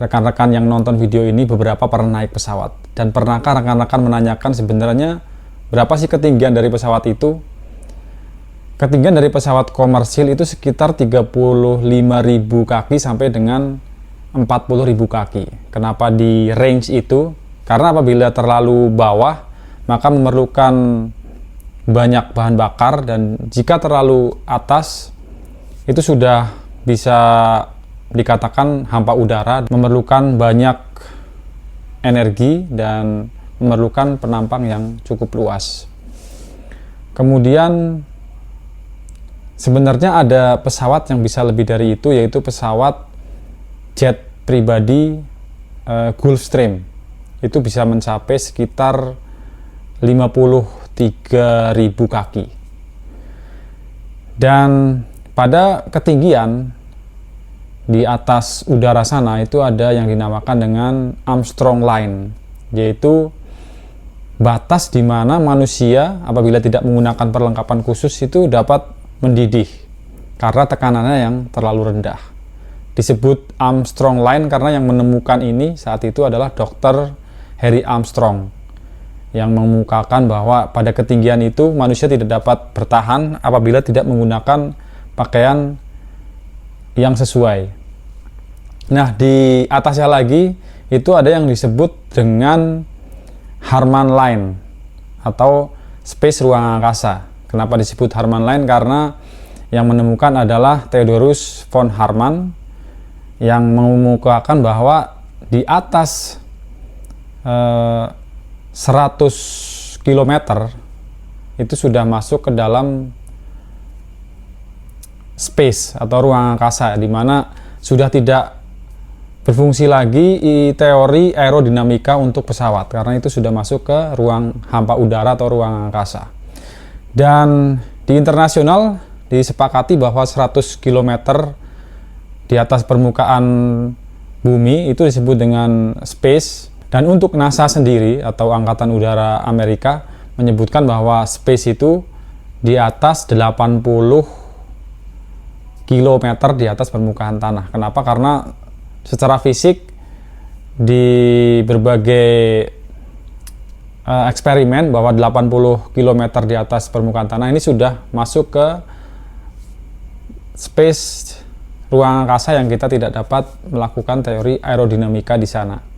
rekan-rekan yang nonton video ini beberapa pernah naik pesawat. Dan pernahkah rekan-rekan menanyakan sebenarnya berapa sih ketinggian dari pesawat itu? Ketinggian dari pesawat komersil itu sekitar 35.000 kaki sampai dengan 40.000 kaki. Kenapa di range itu? Karena apabila terlalu bawah, maka memerlukan banyak bahan bakar, dan jika terlalu atas, itu sudah bisa dikatakan hampa udara, memerlukan banyak energi dan memerlukan penampang yang cukup luas. Kemudian sebenarnya ada pesawat yang bisa lebih dari itu, yaitu pesawat jet pribadi Gulfstream. Itu bisa mencapai sekitar 53.000 kaki. Dan pada ketinggian di atas udara sana itu ada yang dinamakan dengan Armstrong Line, yaitu batas di mana manusia apabila tidak menggunakan perlengkapan khusus itu dapat mendidih karena tekanannya yang terlalu rendah. Disebut Armstrong Line karena yang menemukan ini saat itu adalah Dr. Harry Armstrong, yang mengemukakan bahwa pada ketinggian itu manusia tidak dapat bertahan apabila tidak menggunakan pakaian yang sesuai. Nah, di atasnya lagi itu ada yang disebut dengan Harman Line atau Space Ruang Angkasa. Kenapa disebut Harman Line? Karena yang menemukan adalah Theodorus von Harman, yang mengemukakan bahwa di atas 100 km itu sudah masuk ke dalam space atau ruang angkasa, di mana sudah tidak berfungsi lagi teori aerodinamika untuk pesawat, karena itu sudah masuk ke ruang hampa udara atau ruang angkasa. Dan di internasional disepakati bahwa 100 km di atas permukaan bumi itu disebut dengan space. Dan untuk NASA sendiri atau Angkatan Udara Amerika menyebutkan bahwa space itu di atas 80 km di atas permukaan tanah. Kenapa? Karena secara fisik di berbagai eksperimen bahwa 80 km di atas permukaan tanah ini sudah masuk ke space ruang angkasa yang kita tidak dapat melakukan teori aerodinamika di sana.